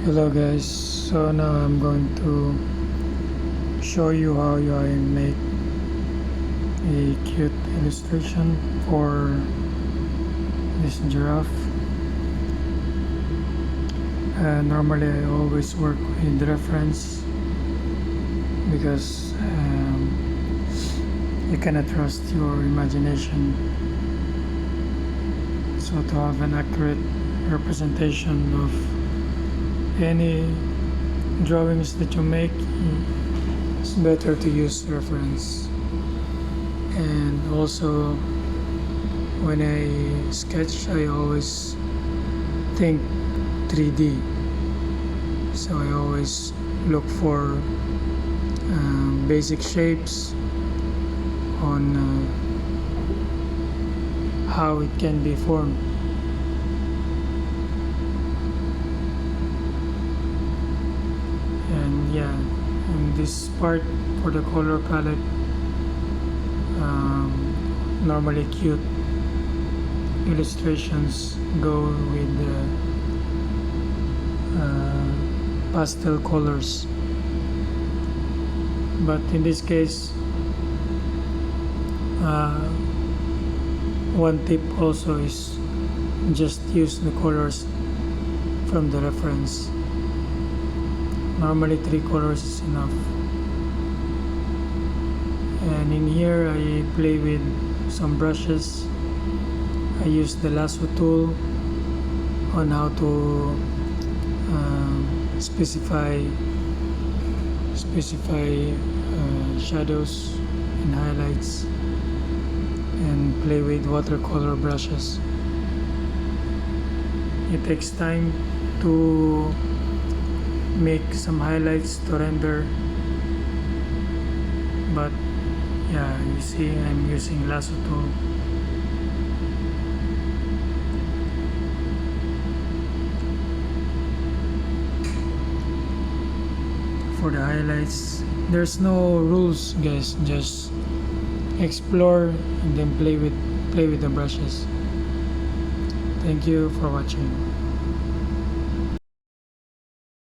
Hello guys, so now I'm going to show you how I make a cute illustration for this giraffe. Normally I always work with reference because you cannot trust your imagination. So to have an accurate representation of any drawings that you make, it's better to use reference. And also when I sketch, I always think 3D, so I always look for basic shapes on how it can be formed. And yeah, in this part for the color palette, normally cute illustrations go with pastel colors, but in this case one tip also is just use the colors from the reference. Normally 3 colors is enough. And in here I play with some brushes. I use the lasso tool on how to specify shadows and highlights, and play with watercolor brushes. It takes time to make some highlights to render, but yeah, you see I'm using lasso tool. For the highlights, there's no rules guys, just explore and then play with the brushes. Thank you for watching.